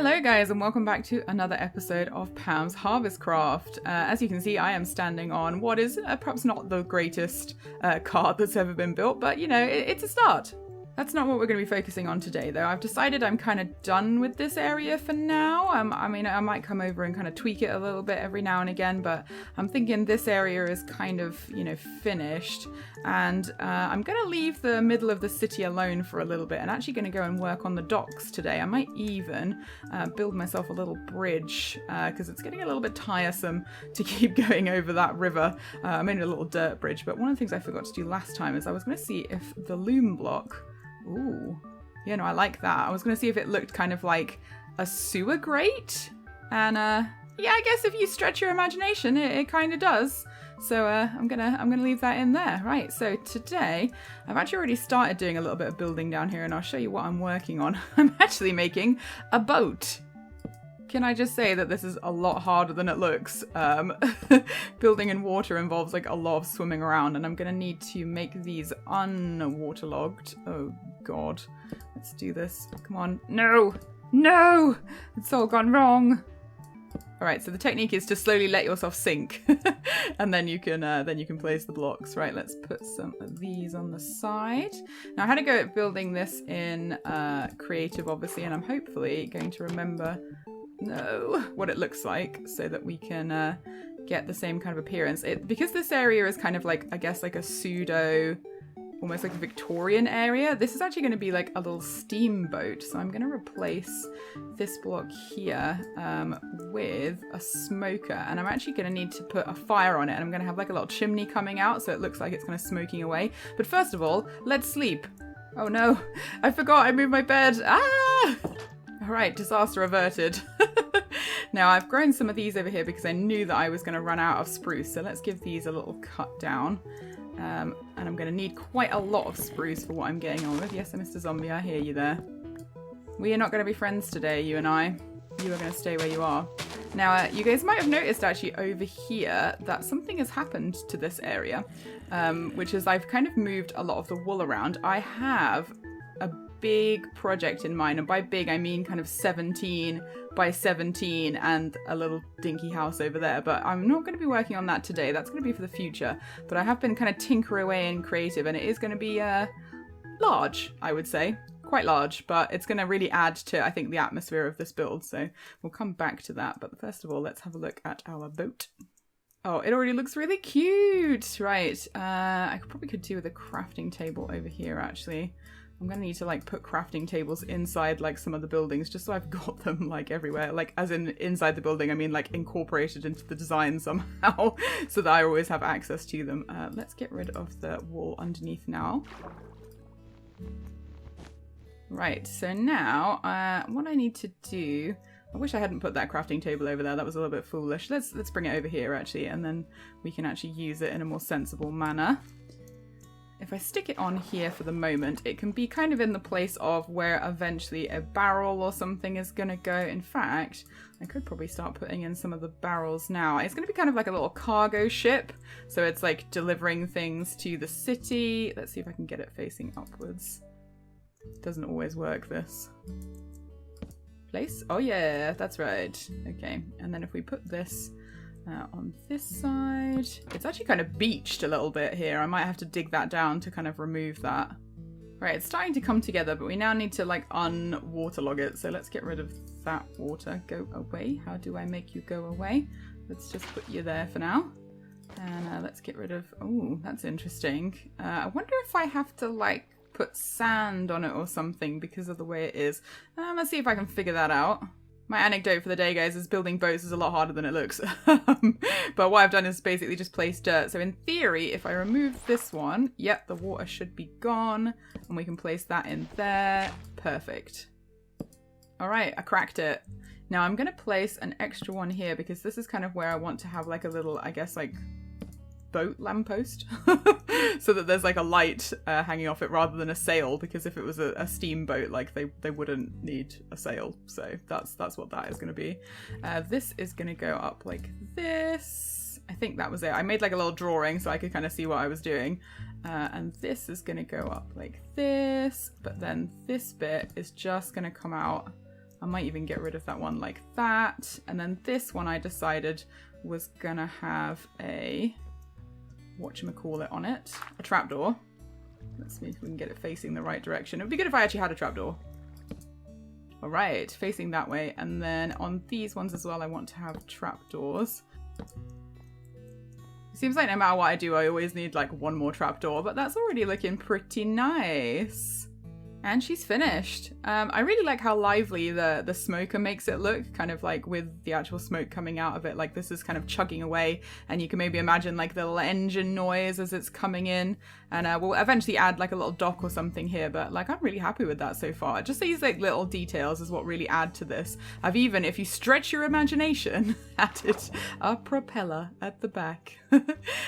Hello guys and welcome back to another episode of Pam's HarvestCraft. As you can see, I am standing on what is perhaps not the greatest card that's ever been built, but you know, it's a start. That's not what we're going to be focusing on today though. I've decided I'm kind of done with this area for now. I mean, I might come over and kind of tweak it a little bit every now and again, but I'm thinking this area is kind of, you know, finished. And I'm going to leave the middle of the city alone for a little bit and actually going to go and work on the docks today. I might even build myself a little bridge because it's getting a little bit tiresome to keep going over that river. I made a little dirt bridge, but one of the things I forgot to do last time is I was going to see if the loom block... Ooh, you know, I like that. I was going to see if it looked kind of like a sewer grate. And yeah, I guess if you stretch your imagination, it kind of does. So I'm gonna leave that in there. Right, so today I've actually already started doing a little bit of building down here and I'll show you what I'm working on. I'm actually making a boat. Can I just say that this is a lot harder than it looks? Building in water involves like a lot of swimming around and I'm gonna need to make these unwaterlogged. Oh god, let's do this. Come on. No! No! It's all gone wrong. Alright, so the technique is to slowly let yourself sink and then you can place the blocks. Right, let's put some of these on the side. Now I had to go at building this in creative obviously, and I'm hopefully going to remember what it looks like so that we can get the same kind of appearance. Because this area is kind of like, I guess, like a pseudo, almost like a Victorian area, this is actually going to be like a little steamboat. So I'm going to replace this block here with a smoker, and I'm actually going to need to put a fire on it, and I'm going to have like a little chimney coming out so it looks like it's kind of smoking away. But first of all, let's sleep. Oh no, I forgot I moved my bed. Ah! Alright, disaster averted. Now I've grown some of these over here because I knew that I was going to run out of spruce. So let's give these a little cut down. And I'm going to need quite a lot of spruce for what I'm getting on with. Yes, Mr. Zombie, I hear you there. We are not going to be friends today, you and I. You are going to stay where you are. Now, you guys might have noticed actually over here that something has happened to this area. Which is I've kind of moved a lot of the wool around. I have a big project in mind, and by big I mean kind of 17 by 17 and a little dinky house over there, but I'm not going to be working on that today. That's going to be for the future, but I have been kind of tinkering away in creative, and it is going to be large, I would say, quite large, but it's going to really add to, I think, the atmosphere of this build, so we'll come back to that. But first of all, let's have a look at our boat. Oh, it already looks really cute. Right, I probably could do with a crafting table over here actually. I'm gonna need to like put crafting tables inside like some of the buildings just so I've got them like everywhere. Like as in inside the building, I mean like incorporated into the design somehow so that I always have access to them. Let's get rid of the wall underneath now. Right, so now what I need to do... I wish I hadn't put that crafting table over there. That was a little bit foolish. Let's bring it over here actually, and then we can actually use it in a more sensible manner. If I stick it on here for the moment, it can be kind of in the place of where eventually a barrel or something is going to go. In fact, I could probably start putting in some of the barrels now. It's going to be kind of like a little cargo ship. So it's like delivering things to the city. Let's see if I can get it facing upwards. Doesn't always work, this. Place? Oh yeah, that's right. Okay, and then if we put this... on this side, it's actually kind of beached a little bit here. I might have to dig that down to kind of remove that. Right, it's starting to come together, but we now need to like unwaterlog it. So let's get rid of that water. Go away. How do I make you go away? Let's just put you there for now. And let's get rid of... Oh, that's interesting. I wonder if I have to like put sand on it or something because of the way it is. Let's see if I can figure that out. My anecdote for the day, guys, is building boats is a lot harder than it looks. But what I've done is basically just place dirt. So in theory, if I remove this one, yep, the water should be gone. And we can place that in there. Perfect. All right, I cracked it. Now I'm going to place an extra one here because this is kind of where I want to have like a little, I guess, like boat lamppost. So that there's like a light hanging off it rather than a sail, because if it was a steamboat, like they wouldn't need a sail. So that's what that is going to be. This is going to go up like this. I think that was it. I made like a little drawing so I could kind of see what I was doing. And this is going to go up like this, but then this bit is just going to come out I might even get rid of that one like that. And then this one I decided was gonna have a, whatchamacallit on it, a trapdoor. Let's see if we can get it facing the right direction. It would be good if I actually had a trapdoor. All right, facing that way. And then on these ones as well, I want to have trapdoors. It seems like no matter what I do, I always need like one more trapdoor, but that's already looking pretty nice. And she's finished. I really like how lively the smoker makes it look, kind of like with the actual smoke coming out of it, like this is kind of chugging away, and you can maybe imagine like the little engine noise as it's coming in. And we'll eventually add like a little dock or something here, but like I'm really happy with that so far. Just these like little details is what really add to this. I've even, if you stretch your imagination, added a propeller at the back.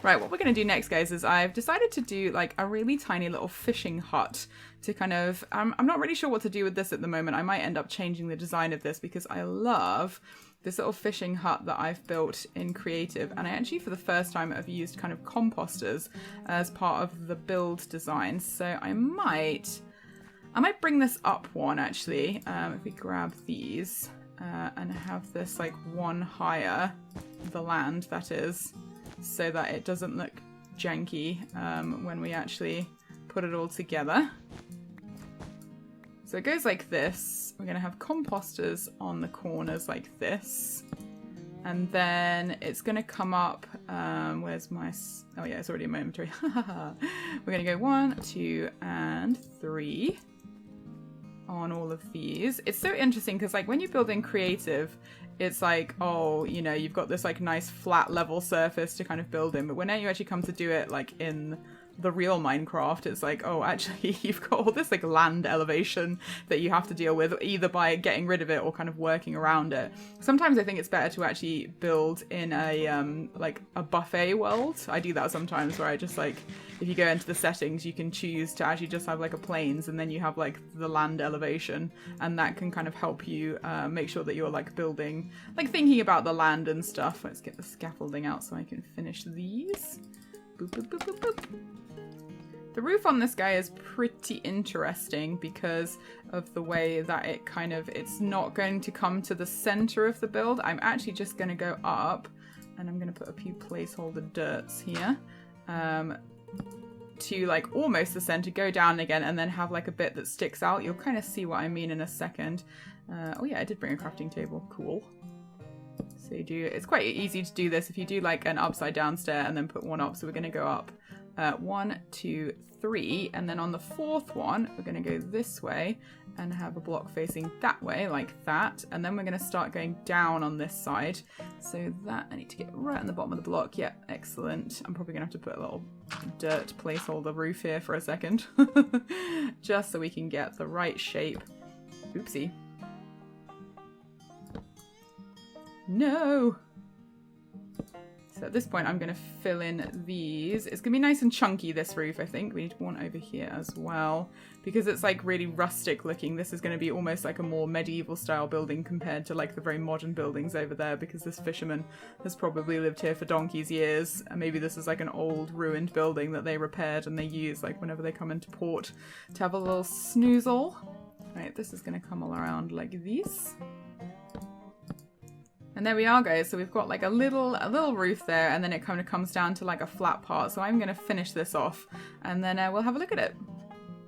Right, what we're gonna do next, guys, is I've decided to do like a really tiny little fishing hut to kind of, I'm not really sure what to do with this at the moment. I might end up changing the design of this because I love this little fishing hut that I've built in Creative. And I actually, for the first time, have used kind of composters as part of the build design. So I might bring this up one, actually. If we grab these and have this like one higher, the land, that is, so that it doesn't look janky when we actually put it all together. So it goes like this. We're going to have composters on the corners like this. And then it's going to come up, where's my, oh yeah, it's already a momentary. We're going to go 1, 2, and 3 on all of these. It's so interesting because like when you build in Creative, it's like, oh, you know, you've got this like nice flat level surface to kind of build in. But when you actually come to do it like in the real Minecraft, it's like, oh, actually you've got all this like land elevation that you have to deal with, either by getting rid of it or kind of working around it. Sometimes I think it's better to actually build in a like a buffet world. I do that sometimes where I just like, if you go into the settings, you can choose to actually just have like a plains, and then you have like the land elevation, and that can kind of help you make sure that you're like building, like thinking about the land and stuff. Let's get the scaffolding out so I can finish these. Boop, boop, boop, boop, boop. The roof on this guy is pretty interesting because of the way that it kind of, it's not going to come to the center of the build. I'm actually just going to go up, and I'm going to put a few placeholder dirts here to like almost the center, go down again, and then have like a bit that sticks out. You'll kind of see what I mean in a second. Oh yeah, I did bring a crafting table. Cool. So you do, it's quite easy to do this if you do like an upside down stair and then put one up. So we're going to go up 1, 2, 3, and then on the fourth one we're going to go this way and have a block facing that way like that, and then we're going to start going down on this side, so that I need to get right on the bottom of the block. Yep, excellent. I'm probably gonna have to put a little dirt placeholder roof here for a second just so we can get the right shape. Oopsie. No. So at this point, I'm going to fill in these. It's going to be nice and chunky, this roof, I think. We need one over here as well, because it's like really rustic looking. This is going to be almost like a more medieval style building compared to like the very modern buildings over there, because this fisherman has probably lived here for donkey's years. And maybe this is like an old ruined building that they repaired and they use like whenever they come into port to have a little snoozle. Right, this is going to come all around like this. And there we are, guys. So we've got like a little roof there, and then it kind of comes down to like a flat part. So I'm going to finish this off, and then we'll have a look at it.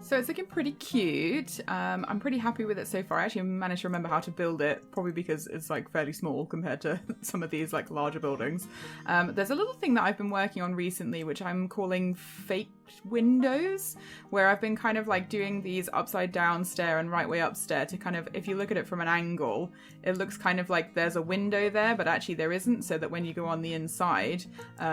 So it's looking pretty cute. I'm pretty happy with it so far. I actually managed to remember how to build it, probably because it's like fairly small compared to some of these like larger buildings. There's a little thing that I've been working on recently, which I'm calling fake windows, where I've been kind of like doing these upside down stair and right way up stair to kind of, if you look at it from an angle, it looks kind of like there's a window there, but actually there isn't, so that when you go on the inside,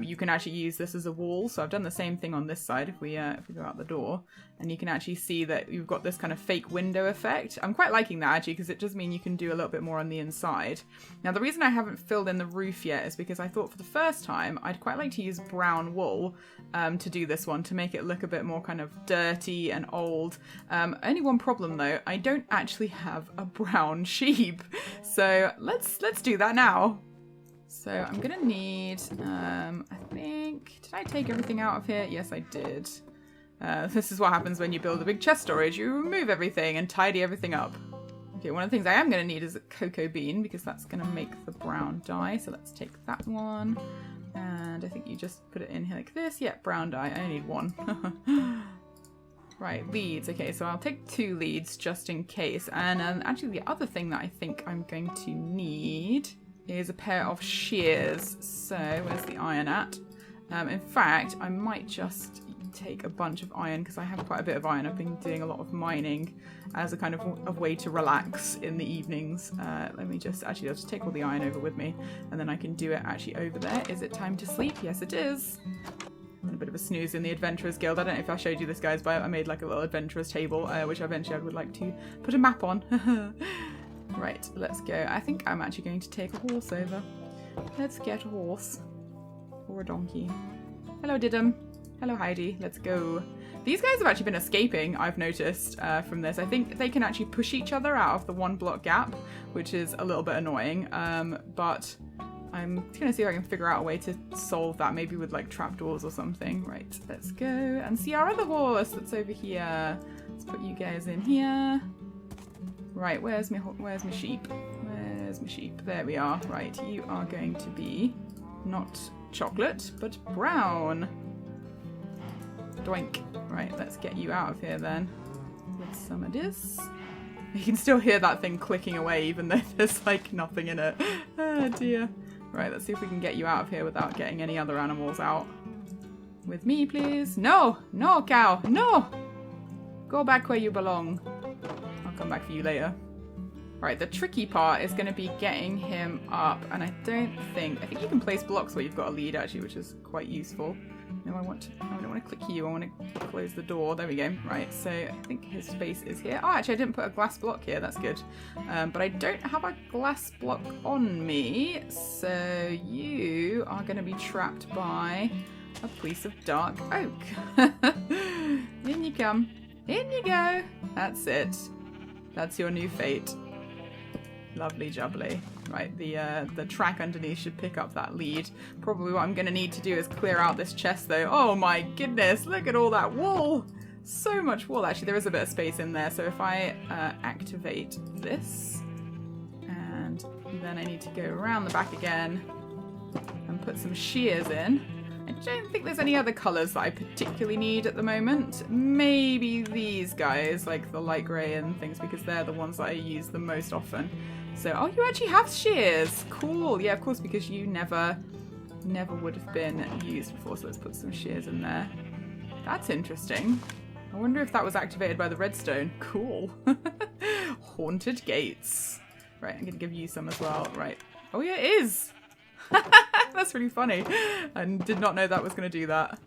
you can actually use this as a wall. So I've done the same thing on this side if we go out the door, and you can actually see that you've got this kind of fake window effect. I'm quite liking that actually, because it does mean you can do a little bit more on the inside. Now the reason I haven't filled in the roof yet is because I thought for the first time I'd quite like to use brown wool to do this one, to make it look a bit more kind of dirty and old. Only one problem though, I don't actually have a brown sheep. So let's do that now. So I'm gonna need, I think, did I take everything out of here? Yes, I did. This is what happens when you build a big chest storage. You remove everything and tidy everything up. Okay, one of the things I am going to need is a cocoa bean because that's going to make the brown dye. So let's take that one. And I think you just put it in here like this. Yeah, brown dye. I only need one. Right, leads. Okay, so I'll take 2 leads just in case. And actually the other thing that I think I'm going to need is a pair of shears. So where's the iron at? In fact, I might just take a bunch of iron because I have quite a bit of iron. I've been doing a lot of mining as a kind of a way to relax in the evenings. Let me just, actually I'll just take all the iron over with me and then I can do it actually over there. Is it time to sleep? Yes, it is. A bit of a snooze in the Adventurers Guild. I don't know if I showed you this, guys, but I made like a little Adventurers table, which eventually I would like to put a map on. Right, let's go. I think I'm actually going to take a horse over. Let's get a horse. Or a donkey. Hello, Diddum. Hello, Heidi. Let's go. These guys have actually been escaping, I've noticed, from this. I think they can actually push each other out of the 1 block gap, which is a little bit annoying, but I'm going to see if I can figure out a way to solve that, maybe with like trapdoors or something. Right, let's go and see our other horse that's over here. Let's put you guys in here. Right, where's my sheep? Where's my sheep? There we are. Right, you are going to be not chocolate, but brown. Doink. Right, let's get you out of here then. With some of this. You can still hear that thing clicking away even though there's like nothing in it. Oh dear. Right, let's see if we can get you out of here without getting any other animals out. With me, please. No! No, cow! No! Go back where you belong. I'll come back for you later. Right, the tricky part is going to be getting him up, and I think you can place blocks where you've got a lead actually, which is quite useful. No, I don't want to click you, I want to close the door. There we go. Right, so I think his space is here. Oh, actually I didn't put a glass block here, that's good. But I don't have a glass block on me, so you are going to be trapped by a piece of dark oak. In you come. In you go. That's it. That's your new fate. Lovely jubbly. Right, the track underneath should pick up that lead. Probably what I'm going to need to do is clear out this chest though. Oh my goodness, look at all that wool. So much wool. Actually, there is a bit of space in there. So if I activate this, and then I need to go around the back again and put some shears in. I don't think there's any other colours that I particularly need at the moment. Maybe these guys, like the light grey and things, because they're the ones that I use the most often. So, oh, you actually have shears. Cool. Yeah, of course, because you never would have been used before. So let's put some shears in there. That's interesting. I wonder if that was activated by the redstone. Cool. Haunted gates. Right, I'm going to give you some as well. Right. Oh, yeah, it is. That's really funny. I did not know that was going to do that.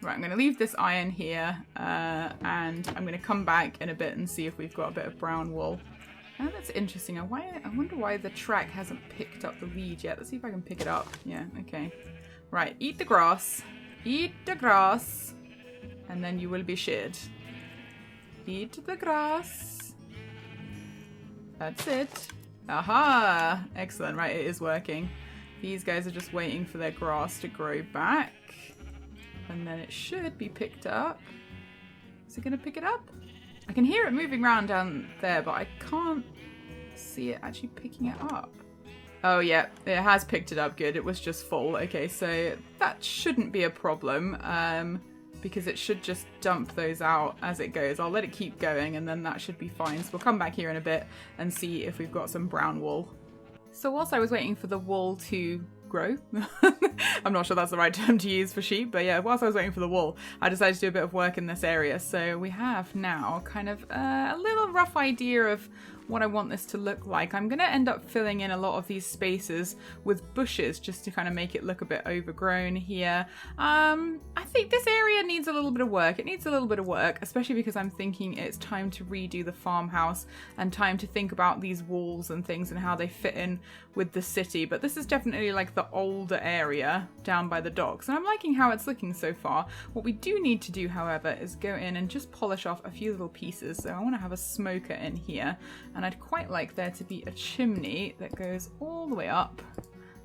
Right, I'm going to leave this iron here. And I'm going to come back in a bit and see if we've got a bit of brown wool. Oh, that's interesting. I wonder why the track hasn't picked up the lead yet. Let's see if I can pick it up. Yeah, okay. Right, eat the grass. Eat the grass. And then you will be sheared. Eat the grass. That's it. Aha! Excellent. Right, it is working. These guys are just waiting for their grass to grow back. And then it should be picked up. Is it going to pick it up? I can hear it moving around down there, but I can't see it actually picking it up. Oh yeah, it has picked it up. Good. It was just full. Okay, so that shouldn't be a problem because it should just dump those out as it goes. I'll let it keep going and then that should be fine. So we'll come back here in a bit and see if we've got some brown wool. So whilst I was waiting for the wool to grow, I'm not sure that's the right term to use for sheep, but yeah, whilst I was waiting for the wool, I decided to do a bit of work in this area. So we have now kind of a little rough idea of what I want this to look like. I'm going to end up filling in a lot of these spaces with bushes just to kind of make it look a bit overgrown here. I think this area needs a little bit of work. It needs a little bit of work, especially because I'm thinking it's time to redo the farmhouse and time to think about these walls and things and how they fit in with the city. But this is definitely like the older area down by the docks, and I'm liking how it's looking so far. What we do need to do, however, is go in and just polish off a few little pieces. So I want to have a smoker in here, and I'd quite like there to be a chimney that goes all the way up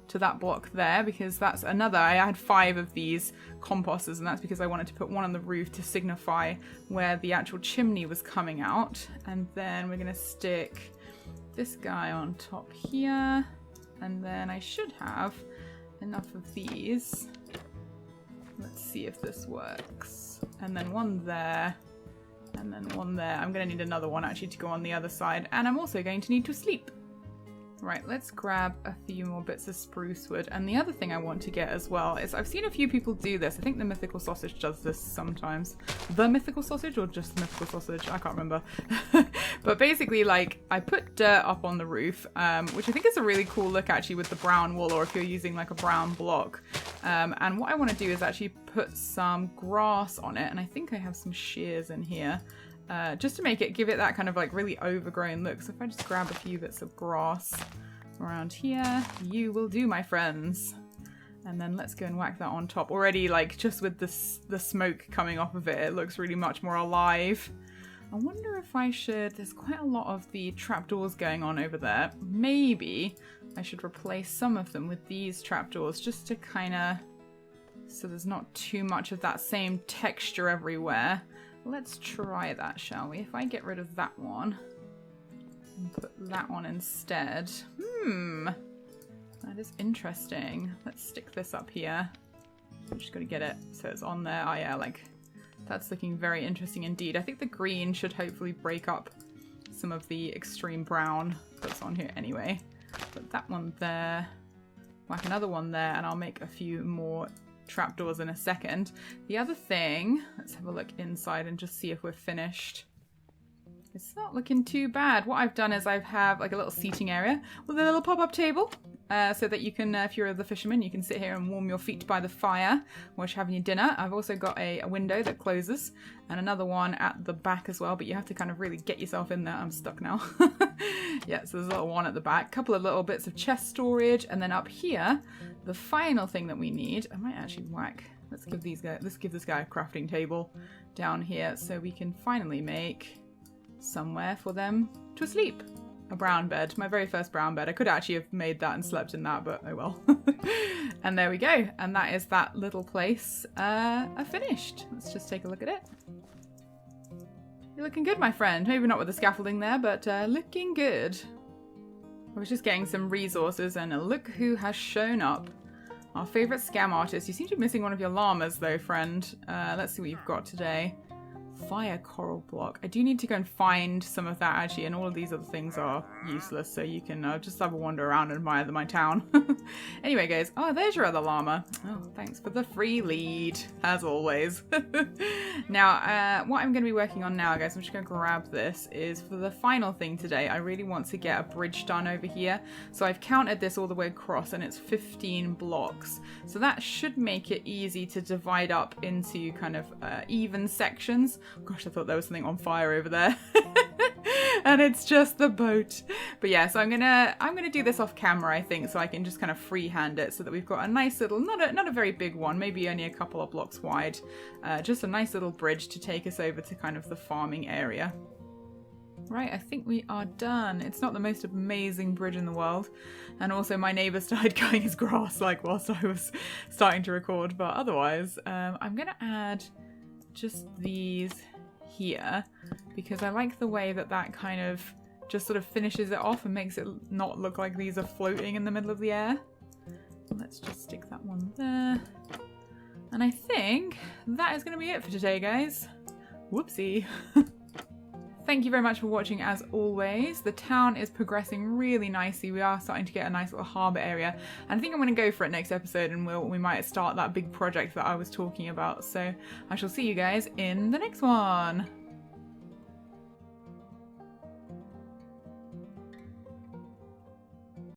to that block there, because that's another, I had 5 of these composters, and that's because I wanted to put one on the roof to signify where the actual chimney was coming out. And then we're going to stick this guy on top here, and then I should have enough of these. Let's see if this works. And then one there, and then one there. I'm going to need another one actually to go on the other side, and I'm also going to need to sleep. Right, let's grab a few more bits of spruce wood. And the other thing I want to get as well is, I've seen a few people do this. I think the Mythical Sausage does this sometimes. The Mythical Sausage, or just the Mythical Sausage? I can't remember. But basically, like, I put dirt up on the roof, which I think is a really cool look actually with the brown wool, or if you're using like a brown block. And what I want to do is actually put some grass on it. And I think I have some shears in here. Just to give it that kind of like really overgrown look. So if I just grab a few bits of grass around here, you will do, my friends. And then let's go and whack that on top. Already, like, just with the smoke coming off of it, it looks really much more alive. I wonder if I should, there's quite a lot of the trapdoors going on over there. Maybe I should replace some of them with these trapdoors, just to kind of, so there's not too much of that same texture everywhere. Let's try that, shall we? If I get rid of that one and put that one instead. That is interesting. Let's stick this up here. I'm just going to get it so it's on there. Oh yeah, like, that's looking very interesting indeed. I think the green should hopefully break up some of the extreme brown that's on here anyway. Put that one there. Whack another one there, and I'll make a few more trapdoors in a second. The other thing, let's have a look inside and just see if we're finished. It's not looking too bad. What I've done is I have like a little seating area with a little pop-up table, so that you can, if you're the fisherman, you can sit here and warm your feet by the fire while you're having your dinner. I've also got a window that closes, and another one at the back as well, but you have to kind of really get yourself in there. I'm stuck now. Yeah, so there's a little one at the back, couple of little bits of chest storage, and then up here, the final thing that we need, I might actually whack, let's give this guy a crafting table down here so we can finally make somewhere for them to sleep. A brown bed, my very first brown bed. I could actually have made that and slept in that, but oh well. And there we go. And that is that little place finished. Let's just take a look at it. You're looking good, my friend. Maybe not with the scaffolding there, but looking good. I was just getting some resources, and look who has shown up. Our favourite scam artist. You seem to be missing one of your llamas though, friend. Let's see what you've got today. Fire coral block. I do need to go and find some of that actually, and all of these other things are useless, so you can just have a wander around and admire my town. Anyway guys, oh there's your other llama. Oh, thanks for the free lead as always. Now what I'm going to be working on now, guys, I'm just going to grab this, is for the final thing today. I really want to get a bridge done over here, so I've counted this all the way across and it's 15 blocks, so that should make it easy to divide up into kind of even sections. Gosh, I thought there was something on fire over there. And it's just the boat. But yeah, so I'm gonna do this off camera, I think, so I can just kind of freehand it so that we've got a nice little, not a very big one, maybe only a couple of blocks wide, just a nice little bridge to take us over to kind of the farming area. Right, I think we are done. It's not the most amazing bridge in the world, and also my neighbour started cutting his grass like whilst I was starting to record, but otherwise I'm gonna add just these here because I like the way that kind of just sort of finishes it off and makes it not look like these are floating in the middle of the air. Let's just stick that one there. And I think that is going to be it for today, guys. Whoopsie. Thank you very much for watching as always. The town is progressing really nicely. We are starting to get a nice little harbour area. And I think I'm going to go for it next episode, and we might start that big project that I was talking about. So I shall see you guys in the next one.